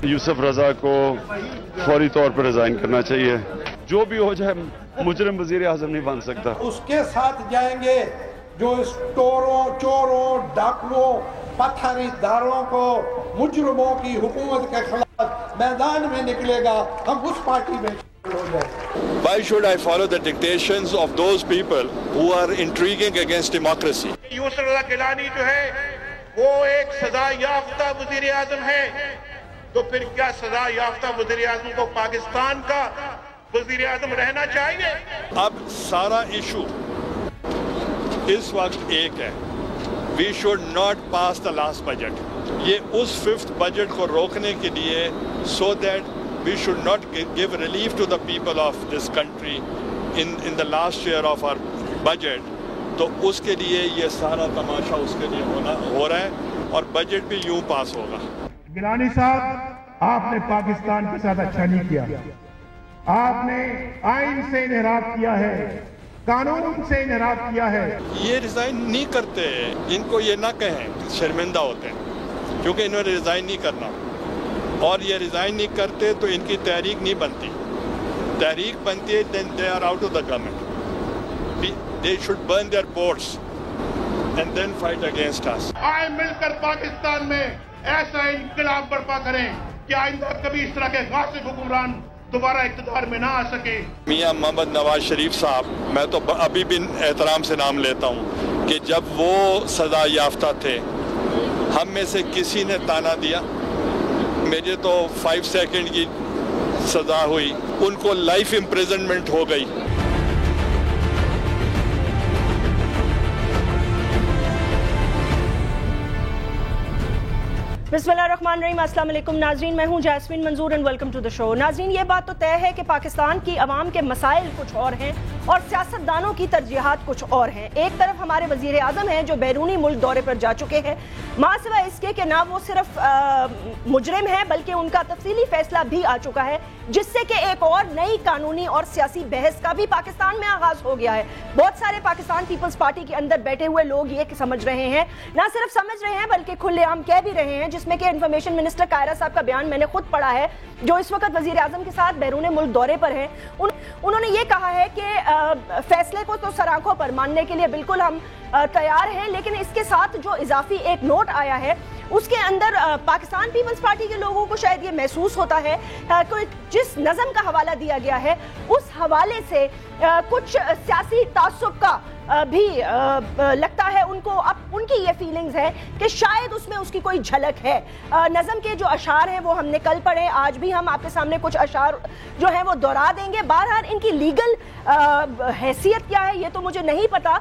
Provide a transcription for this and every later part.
یوسف رضا کو فوری طور پر ریزائن کرنا چاہیے. جو بھی ہو جائے مجرم وزیر اعظم نہیں بن سکتا. اس کے ساتھ جائیں گے جو چوروں ڈاکوؤں پتھری داروں کو مجرموں کی حکومت کے خلاف میدان میں نکلے گا. ہم اس پارٹی میں ہو جائیں. Why should I follow the dictations of those people who are intriguing against democracy? یوسف رضا گیلانی جو ہے وہ ایک سزا یافتہ وزیر اعظم ہے. تو پھر کیا سزا یافتہ وزیر اعظم کو پاکستان کا وزیر اعظم رہنا چاہیے؟ اب سارا ایشو اس وقت ایک ہے. We should not pass the last budget. یہ اس 5th budget کو روکنے کے لیے so that we should not give relief to the people of this country in the last year of our budget. تو اس کے لیے یہ سارا تماشا اس کے لیے ہو رہا ہے اور بجٹ بھی یوں پاس ہوگا. گیلانی صاحب آپ نے پاکستان کے ساتھ اچھا نہیں کیا. آپ نے آئین سے انحراف کیا ہے, قانون سے انحراف کیا ہے. یہ ریزائن نہیں کرتے, ان کو یہ نہ کہیں, شرمندہ ہوتے ہیں کیونکہ انہوں نے ریزائن نہیں کرنا. اور یہ ریزائن نہیں کرتے تو ان کی تحریک نہیں بنتی. تحریک بنتی ہے then they are out of the government. They should burn their boats and then fight against us. آئے مل کر پاکستان میں ایسا انقلاب برپا کریں کہ آئندہ کبھی اس طرح کے غاصب حکمران دوبارہ اقتدار میں نہ آ سکے. میاں محمد نواز شریف صاحب, میں تو ابھی بھی احترام سے نام لیتا ہوں کہ جب وہ سزا یافتہ تھے ہم میں سے کسی نے تانا دیا. میرے تو 5 سیکنڈ کی سزا ہوئی, ان کو لائف امپریزنمنٹ ہو گئی. بسم اللہ الرحمن الرحیم. السلام علیکم ناظرین, میں ہوں Jasmine Manzoor and welcome to the show. ناظرین, یہ بات تو طے ہے کہ پاکستان کی عوام کے مسائل کچھ اور ہیں اور سیاستدانوں کی ترجیحات کچھ اور ہیں. ایک طرف ہمارے وزیر اعظم ہیں جو بیرونی ملک دورے پر جا چکے ہیں, ماں سوا اس کے کہ نہ وہ صرف مجرم ہیں بلکہ ان کا تفصیلی فیصلہ بھی آ چکا ہے, جس سے کہ ایک اور نئی قانونی اور سیاسی بحث کا بھی پاکستان میں آغاز ہو گیا ہے. بہت سارے پاکستان پیپلز پارٹی کے اندر بیٹھے ہوئے لوگ یہ سمجھ رہے ہیں, نہ صرف سمجھ رہے ہیں بلکہ کھلے عام کہہ بھی رہے ہیں, جس میں کہ انفارمیشن منسٹر قاہرہ صاحب کا بیان میں نے خود پڑھا ہے جو اس وقت وزیر اعظم کے ساتھ بیرون ملک دورے پر ہیں. انہوں نے یہ کہا ہے کہ فیصلے کو تو سر آنکھوں پر ماننے کے لیے بالکل ہم تیار ہیں, لیکن اس کے ساتھ جو اضافی ایک نوٹ آیا ہے اس کے اندر پاکستان پیپلز پارٹی کے لوگوں کو شاید یہ محسوس ہوتا ہے کہ جس نظم کا حوالہ دیا گیا ہے اس حوالے سے کچھ سیاسی تعصب کا بھی لگتا ہے ان کو. اب ان کی یہ فیلنگز ہے کہ شاید اس میں اس کی کوئی جھلک ہے. نظم کے جو اشعار ہیں وہ ہم نے کل پڑھے, آج بھی ہم آپ کے سامنے کچھ اشعار جو ہیں وہ دہرا دیں گے. بہرحال ان کی لیگل حیثیت کیا ہے یہ تو مجھے نہیں پتا,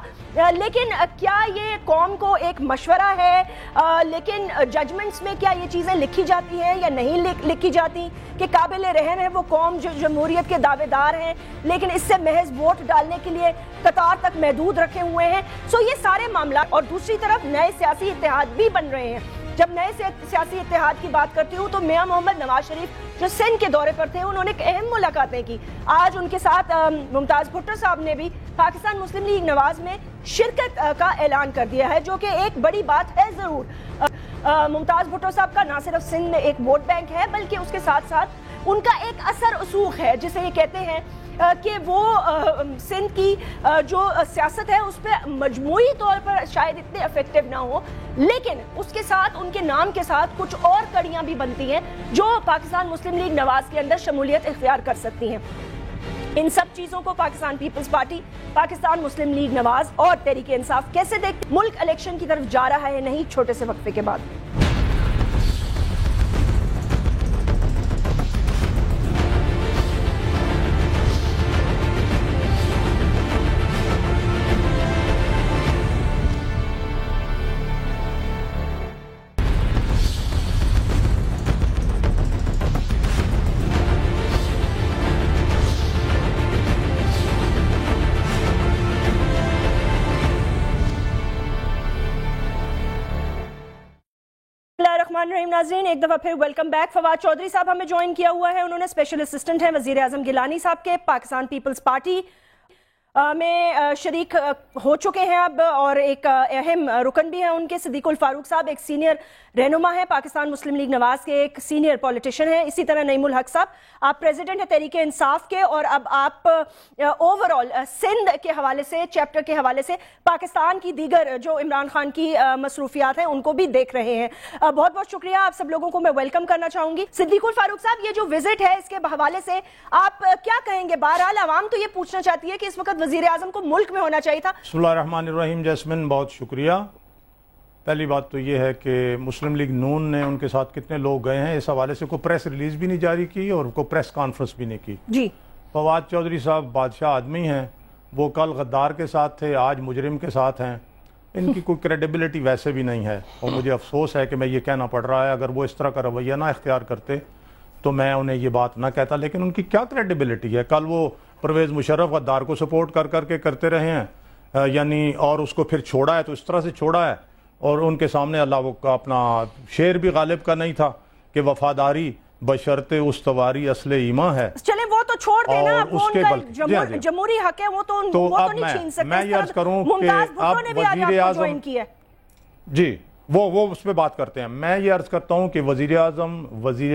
لیکن کیا یہ قوم کو ایک مشورہ ہے, لیکن ججمنٹس میں کیا یہ چیزیں لکھی جاتی ہیں یا نہیں لکھی جاتی کہ قابل رحم ہے وہ قوم جو جمہوریت کے دعوے دار ہیں لیکن اس سے محض ووٹ ڈالنے کے لیے قطار تک محدود رکھے ہوئے ہیں. سو یہ سارے معاملات, اور دوسری طرف نئے سیاسی اتحاد بھی بن رہے ہیں. جب نئے سیاسی اتحاد کی بات کرتی ہوں تو میاں محمد نواز شریف جو سندھ کے دورے پر تھے انہوں نے ایک اہم ملاقاتیں کی. آج ان کے ساتھ ممتاز بھٹو صاحب نے بھی پاکستان مسلم لیگ نواز میں شرکت کا اعلان کر دیا ہے, جو کہ ایک بڑی بات ہے ضرور. ممتاز بھٹو صاحب کا نہ صرف سندھ میں ایک ووٹ بینک ہے بلکہ اس کے ساتھ ساتھ ان کا ایک اثر رسوخ ہے, جسے یہ کہتے ہیں کہ وہ سندھ کی جو سیاست ہے اس پہ مجموعی طور پر شاید اتنے افیکٹو نہ ہو, لیکن اس کے ساتھ ان کے نام کے ساتھ کچھ اور کڑیاں بھی بنتی ہیں جو پاکستان مسلم لیگ نواز کے اندر شمولیت اختیار کر سکتی ہیں. ان سب چیزوں کو پاکستان پیپلز پارٹی, پاکستان مسلم لیگ نواز اور تحریک انصاف کیسے دیکھتے؟ ملک الیکشن کی طرف جا رہا ہے نہیں چھوٹے سے وقفے کے بعد. ناظرین ایک دفعہ پھر ویلکم بیک. فواد چودھری صاحب ہمیں جوائن کیا ہوا ہے, انہوں نے اسپیشل اسسٹنٹ ہیں وزیر اعظم گیلانی صاحب کے, پاکستان پیپلز پارٹی. میں شریک ہو چکے ہیں اب، اور ایک اہم رکن بھی ہیں ان کے، صدیق الفاروق صاحب ایک سینئر رہنما ہے پاکستان مسلم لیگ نواز کے، ایک سینئر پولیٹیشین ہیں، اسی طرح نعیم الحق صاحب آپ پریزیڈنٹ ہیں تحریک انصاف کے، اور اب آپ اوور آل سندھ کے حوالے سے، چیپٹر کے حوالے سے پاکستان کی دیگر جو عمران خان کی مصروفیات ہیں ان کو بھی دیکھ رہے ہیں۔ بہت بہت شکریہ، آپ سب لوگوں کو میں ویلکم کرنا چاہوں گی۔ صدیق الفاروق صاحب، یہ جو وزٹ ہے اس کے حوالے سے آپ کیا کہیں گے؟ بہرحال عوام تو یہ پوچھنا چاہتی ہے کہ اس وقت وزیر اعظم کو ملک میں ہونا چاہیے تھا۔ بسم اللہ الرحمن الرحیم۔ جیسمین بہت شکریہ۔ پہلی بات تو یہ ہے کہ مسلم لیگ نون نے ان کے ساتھ کتنے لوگ گئے ہیں اس حوالے سے کوئی پریس ریلیز بھی نہیں جاری کی اور کوئی پریس کانفرنس بھی نہیں کی۔ جی، فواد چودھری صاحب بادشاہ آدمی ہیں، وہ کل غدار کے ساتھ تھے، آج مجرم کے ساتھ ہیں، ان کی کوئی کریڈیبلٹی ویسے بھی نہیں ہے، اور مجھے افسوس ہے کہ میں یہ کہنا پڑ رہا ہے، اگر وہ اس طرح کا رویہ نہ اختیار کرتے تو میں انہیں یہ بات نہ کہتا، لیکن ان کی کیا کریڈیبلٹی ہے؟ کل وہ پرویز مشرف غدار کو سپورٹ کر کے کرتے رہے ہیں، یعنی اور اس کو پھر چھوڑا ہے تو اس طرح سے چھوڑا ہے، اور ان کے سامنے اللہ وہ اپنا شعر بھی غالب کا نہیں تھا کہ وفاداری بشرط استواری اصل ایمان ہے۔ چلے وہ تو چھوڑ دینا، وہ ان کا جی جمہوری حق ہے، وہ تو نہیں چھین سکتے۔ میں یہ عرض کروں کہ اب وزیر اعظم جی وہ اس پہ بات کرتے ہیں، میں یہ عرض کرتا ہوں کہ وزیر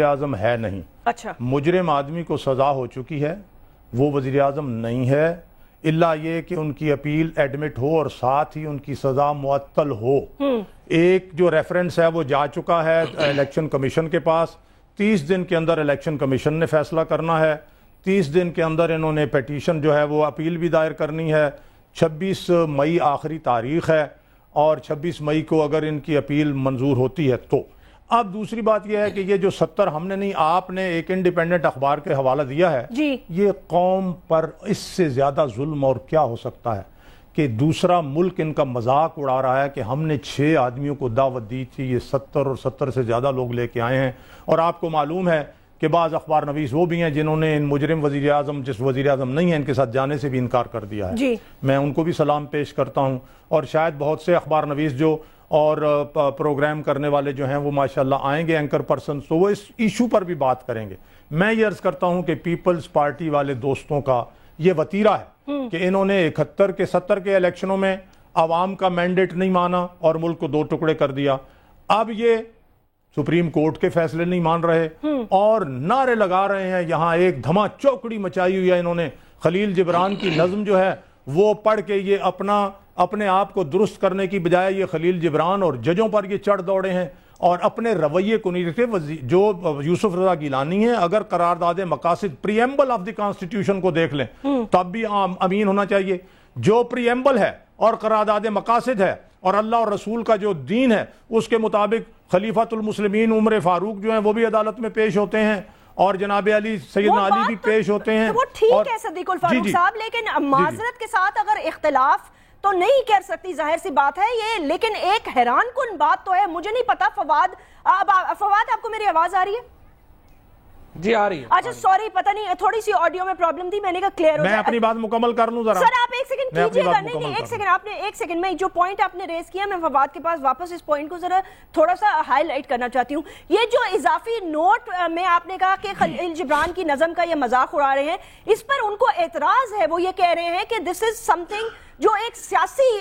اعظم ہے نہیں۔ اچھا، مجرم آدمی کو سزا ہو چکی ہے، وہ وزیر اعظم نہیں ہے، الا یہ کہ ان کی اپیل ایڈمٹ ہو اور ساتھ ہی ان کی سزا معطل ہو۔ ایک جو ریفرنس ہے وہ جا چکا ہے الیکشن کمیشن کے پاس، 30 دن کے اندر الیکشن کمیشن نے فیصلہ کرنا ہے، 30 دن کے اندر انہوں نے پیٹیشن جو ہے وہ اپیل بھی دائر کرنی ہے، 26 مئی آخری تاریخ ہے، اور 26 مئی کو اگر ان کی اپیل منظور ہوتی ہے تو۔ اب دوسری بات یہ ہے کہ یہ جو 70 ہم نے نہیں، آپ نے ایک انڈیپینڈنٹ اخبار کے حوالہ دیا ہے، جی، یہ قوم پر اس سے زیادہ ظلم اور کیا ہو سکتا ہے کہ دوسرا ملک ان کا مذاق اڑا رہا ہے کہ ہم نے 6 آدمیوں کو دعوت دی تھی، یہ 70 اور 70 سے زیادہ لوگ لے کے آئے ہیں، اور آپ کو معلوم ہے کہ بعض اخبار نویس وہ بھی ہیں جنہوں نے ان مجرم وزیر اعظم جس وزیر اعظم نہیں ہے ان کے ساتھ جانے سے بھی انکار کر دیا ہے۔ جی، میں ان کو بھی سلام پیش کرتا ہوں، اور شاید بہت سے اخبار نویس جو اور پروگرام کرنے والے جو ہیں وہ ماشاءاللہ آئیں گے اینکر پرسنز، تو وہ اس ایشو پر بھی بات کریں گے۔ میں یہ عرض کرتا ہوں کہ پیپلز پارٹی والے دوستوں کا یہ وتیرہ ہے کہ انہوں نے 71 کے 70 کے الیکشنوں میں عوام کا مینڈیٹ نہیں مانا اور ملک کو 2 ٹکڑے کر دیا، اب یہ سپریم کورٹ کے فیصلے نہیں مان رہے اور نعرے لگا رہے ہیں، یہاں ایک دھما چوکڑی مچائی ہوئی ہے انہوں نے، خلیل جبران کی نظم جو ہے وہ پڑھ کے یہ اپنے آپ کو درست کرنے کی بجائے یہ خلیل جبران اور ججوں پر یہ چڑھ دوڑے ہیں اور اپنے رویے کو نہیں رکھتے۔ جو یوسف رضا گیلانی ہیں، اگر قرارداد مقاصد پریمبل آف دی کانسٹیٹیوشن کو دیکھ لیں تب بھی امین ہونا چاہیے۔ جو پریمبل ہے اور قرارداد مقاصد ہے اور اللہ اور رسول کا جو دین ہے اس کے مطابق خلیفۃ المسلمین عمر فاروق جو ہیں وہ بھی عدالت میں پیش ہوتے ہیں، اور جناب علی سیدنا علی بھی پیش ہوتے ہیں۔ وہ ٹھیک ہے صدیق الفاروق صاحب، لیکن معذرت کے ساتھ اگر اختلاف تو نہیں کر سکتی، ظاہر سی بات ہے یہ، لیکن ایک حیران کن بات تو ہے، مجھے نہیں پتا فواد آپ کو میری آواز آ رہی ہے؟ جی آ رہی ہے۔ اچھا سوری، پتہ نہیں تھوڑی سی آڈیو میں پرابلم تھی، میں نے کہا کلیئر ہو جائے۔ میں اپنی بات مکمل کر لوں ذرا۔ سر آپ ایک سیکنڈ کیجئے گا، نہیں ایک سیکنڈ میں جو پوائنٹ آپ نے ریز کیا میں فواد کے پاس واپس اس پوائنٹ کو ذرا تھوڑا سا ہائی لائٹ کرنا چاہتی ہوں۔ یہ جو اضافی نوٹ میں آپ نے کہا کہ خلیل جبران کی نظم کا یہ مذاق اڑا رہے ہیں، اس پر ان کو اعتراض ہے، وہ یہ کہہ رہے ہیں کہ دس از سم تھنگ جو ایک سیاسی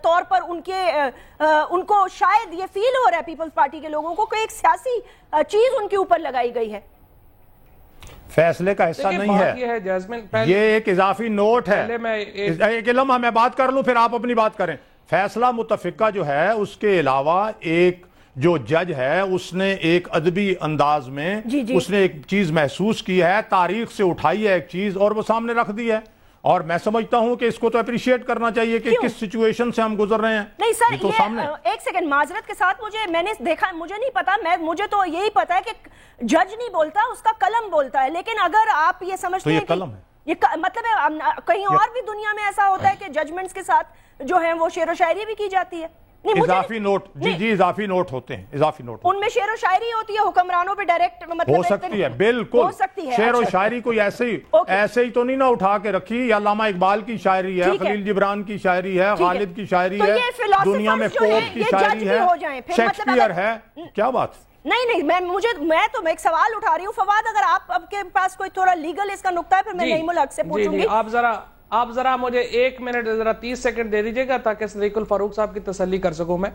طور پر ان کو شاید یہ فیل ہو رہا ہے پیپلز پارٹی کے لوگوں کو کہ ایک سیاسی چیز ان کے اوپر لگائی گئی ہے۔ فیصلے کا حصہ نہیں ہے، یہ ایک اضافی نوٹ ہے۔ ایک لمحہ میں بات کر لوں پھر آپ اپنی بات کریں۔ فیصلہ متفقہ جو ہے اس کے علاوہ ایک جو جج ہے اس نے ایک ادبی انداز میں اس نے ایک چیز محسوس کی ہے، تاریخ سے اٹھائی ہے ایک چیز اور وہ سامنے رکھ دی ہے، اور میں سمجھتا ہوں کہ اس کو تو اپریشیٹ کرنا چاہیے کہ کس سچویشن سے ہم گزر رہے ہیں۔ نہیں سر، ایک سیکنڈ معذرت کے ساتھ، میں نے دیکھا، مجھے نہیں پتا، مجھے تو یہی پتا ہے کہ جج نہیں بولتا، اس کا قلم بولتا ہے، لیکن اگر آپ یہ سمجھتے ہیں کہ یہ مطلب ہے کہیں اور بھی دنیا میں ایسا ہوتا ہے کہ ججمنٹس کے ساتھ جو ہیں وہ شعر و شاعری بھی کی جاتی ہے؟ اضافی نوٹ جی اضافی نوٹ ہوتے ہیں، اضافی نوٹ ان میں شعر و شاعری ہوتی ہے، حکمرانوں پہ ڈائریکٹ مطلب ہو سکتی ہے، بالکل شعر و شاعری کوئی ایسے ہی تو نہیں نہ اٹھا کے رکھی، یا علامہ اقبال کی شاعری ہے، خلیل جبران کی شاعری ہے، غالب کی شاعری ہے، دنیا میں پوپ کی شاعری ہے، شیکسپیئر ہے، کیا بات؟ نہیں میں تو ایک سوال اٹھا رہی ہوں فواد، اگر آپ کے پاس کوئی تھوڑا لیگل اس کا نقطہ ہے پھر میں نعیم الحق سے پوچھوں گی۔ آپ ذرا آپ ذرا مجھے 1 منٹ ذرا 30 سیکنڈ دے دیجئے گا تاکہ صدیق الفاروق صاحب کی تسلی کر سکوں میں.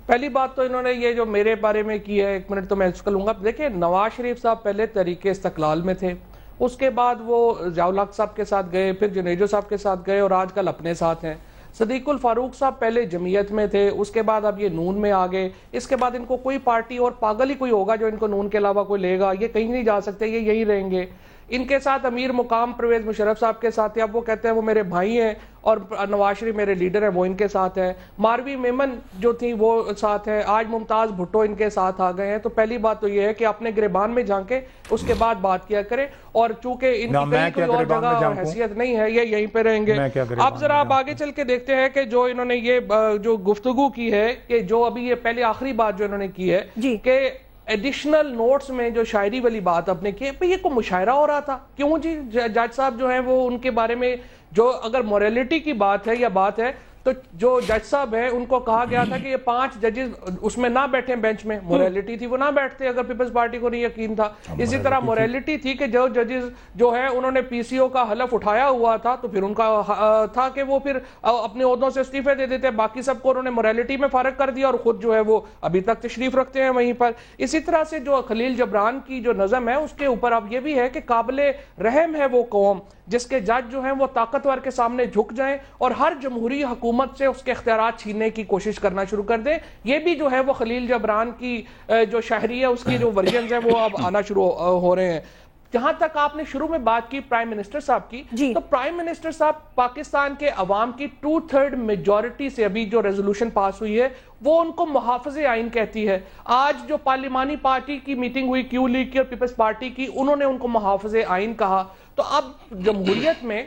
پہلی بات تو انہوں نے یہ جو میرے بارے میں کی ہے 1 منٹ تو میں اس کو لوں گا. دیکھیں نواز شریف صاحب پہلے تحریک استقلال میں تھے, اس کے بعد وہ ضیاء الحق صاحب کے ساتھ گئے, پھر جنیجو صاحب کے ساتھ گئے اور آج کل اپنے ساتھ ہیں. صدیق الفاروق صاحب پہلے جمعیت میں تھے, اس کے بعد اب یہ نون میں آگئے. اس کے بعد ان کو کوئی پارٹی اور پاگل ہی کوئی ہوگا جو ان کو نون کے علاوہ کوئی لے گا, یہ کہیں نہیں جا سکتے, یہ یہی رہیں گے. ان کے ساتھ امیر مقام پرویز مشرف صاحب کے ساتھ ہیں, اب وہ کہتے ہیں وہ میرے بھائی ہیں اور نواز شریف میرے لیڈر ہیں, وہ ان کے ساتھ ہیں. ماروی میمن جو تھی وہ ساتھ ہیں, آج ممتاز بھٹو ان کے ساتھ آ گئے ہیں. تو پہلی بات تو یہ ہے کہ اپنے گریبان میں جھانکے اس کے بعد بات کیا کریں, اور چونکہ ان کی کہیں کوئی اور جگہ اور حیثیت نہیں ہے, یہ یہیں پہ رہیں گے. اب ذرا آپ آگے چل کے دیکھتے ہیں کہ جو انہوں نے یہ جو گفتگو کی ہے, کہ جو ابھی یہ پہلے آخری بات جو انہوں نے کی ہے کہ ایڈیشنل نوٹس میں جو شاعری والی بات آپ نے کی, یہ کوئی مشاعرہ ہو رہا تھا کیوں جی؟ جج صاحب جو ہیں وہ ان کے بارے میں جو اگر موریلٹی کی بات ہے یا بات ہے تو جو جج صاحب ہیں ان کو کہا گیا تھا کہ یہ 5 ججز اس میں نہ بیٹھیں بینچ میں. موریلٹی تھی وہ نہ بیٹھتے اگر پیپلز پارٹی کو نہیں یقین تھا. اسی طرح موریلٹی تھی کہ جو ججز جو ہے انہوں نے پی سی او کا حلف اٹھایا ہوا تھا تو پھر ان کا تھا کہ وہ پھر اپنے عہدوں سے استعفے دے دیتے, باقی سب کو انہوں نے موریلٹی میں فارغ کر دیا اور خود جو ہے وہ ابھی تک تشریف رکھتے ہیں وہیں پر. اسی طرح سے جو خلیل جبران کی جو نظم ہے اس کے اوپر اب یہ بھی ہے کہ قابل رحم ہے وہ قوم جس کے جج جو ہیں وہ طاقتور کے سامنے جھک جائیں اور ہر جمہوری حکومت سے اس کے اختیارات چھیننے کی کوشش کرنا شروع کر دیں. یہ بھی جو ہے وہ خلیل جبران کی جو شاعری ہے اس کی جو ورژنز ہیں وہ اب آنا شروع ہو رہے ہیں. جہاں تک آپ نے شروع میں بات کی پرائم منسٹر صاحب کی, تو پرائم منسٹر صاحب پاکستان کے عوام کی 2/3 میجورٹی سے ابھی جو ریزولوشن پاس ہوئی ہے وہ ان کو محافظ آئین کہتی ہے. آج جو پارلیمانی پارٹی کی میٹنگ ہوئی, کیو لیگ کی اور پیپلز پارٹی کی, انہوں نے ان کو محافظ آئین کہا. تو اب جمہوریت میں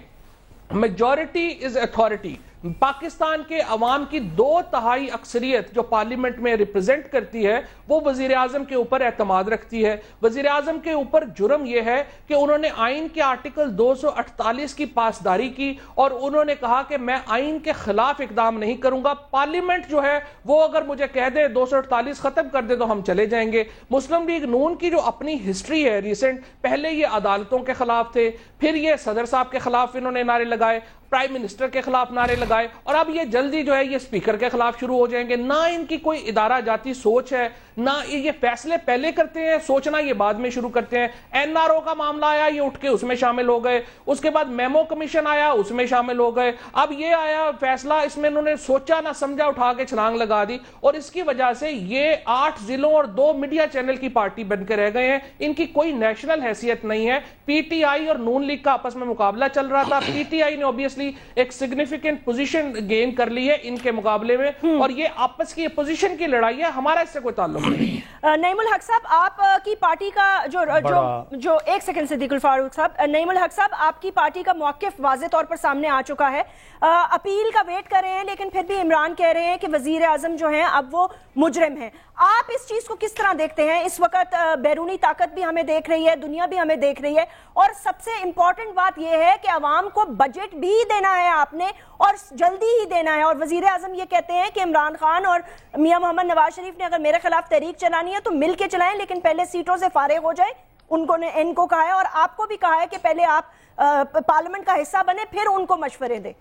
میجورٹی از اتھارٹی. پاکستان کے عوام کی 2/3 اکثریت جو پارلیمنٹ میں ریپرزینٹ کرتی ہے وہ وزیر اعظم کے اوپر اعتماد رکھتی ہے. وزیر اعظم کے اوپر جرم یہ ہے کہ انہوں نے آئین کے آرٹیکل 248 کی پاسداری کی اور انہوں نے کہا کہ میں آئین کے خلاف اقدام نہیں کروں گا. پارلیمنٹ جو ہے وہ اگر مجھے کہہ دے 248 ختم کر دے تو ہم چلے جائیں گے. مسلم لیگ نون کی جو اپنی ہسٹری ہے ریسنٹ, پہلے یہ عدالتوں کے خلاف تھے, پھر یہ صدر صاحب کے خلاف انہوں نے نعرے لگائے, پرائم منسٹر کے خلاف نعرے لگائے, اور اب یہ جلدی جو ہے یہ اسپیکر کے خلاف شروع ہو جائیں گے. نہ ان کی کوئی ادارہ جاتی سوچ ہے, نہ یہ فیصلے پہلے کرتے ہیں, سوچنا یہ بعد میں شروع کرتے ہیں. این آر او کا معاملہ آیا, یہ اٹھ کے اس میں شامل ہو گئے. اس کے بعد میمو کمیشن آیا, اس میں شامل ہو گئے. اب یہ آیا فیصلہ, اس میں انہوں نے سوچا نہ سمجھا, اٹھا کے چھلانگ لگا دی, اور اس کی وجہ سے یہ 8 ضلعوں اور 2 میڈیا چینل کی پارٹی بن کے رہ گئے ہیں. ان کی کوئی نیشنل حیثیت نہیں ہے. پی ٹی آئی اور نون لیگ کا آپس میں مقابلہ چل رہا تھا. پی ٹی آئی نے اوبیسلی ایک سگنیفیکنٹ پوزیشن گین کر لی ہے ان کے مقابلے میں, اور یہ آپس کی پوزیشن کی لڑائی ہے, ہمارا اس سے کوئی تعلق نہیں. نعیم الحق صاحب, آپ کی پارٹی کا جو 1 سیکنڈ صدیق الفاروق صاحب, نعیم الحق صاحب آپ کی پارٹی کا موقف واضح طور پر سامنے آ چکا ہے. اپیل کا ویٹ کر رہے ہیں لیکن پھر بھی عمران کہہ رہے ہیں کہ وزیر اعظم جو ہیں اب وہ مجرم ہیں. آپ اس چیز کو کس طرح دیکھتے ہیں؟ اس وقت بیرونی طاقت بھی ہمیں دیکھ رہی ہے, دنیا بھی ہمیں دیکھ رہی ہے, اور سب سے امپورٹنٹ بات یہ ہے کہ عوام کو بجٹ بھی دینا ہے آپ نے, اور جلدی ہی دینا ہے. اور وزیر اعظم یہ کہتے ہیں کہ عمران خان اور میاں محمد نواز شریف نے اگر میرے خلاف تحریک چلانی ہے تو مل کے چلائیں, لیکن پہلے سیٹوں سے فارغ ہو جائے. ان کو کہا ہے, اور آپ کو بھی کہا ہے کہ پہلے آپ پارلیمنٹ کا حصہ بنے, پھر ان کو مشورے دیں.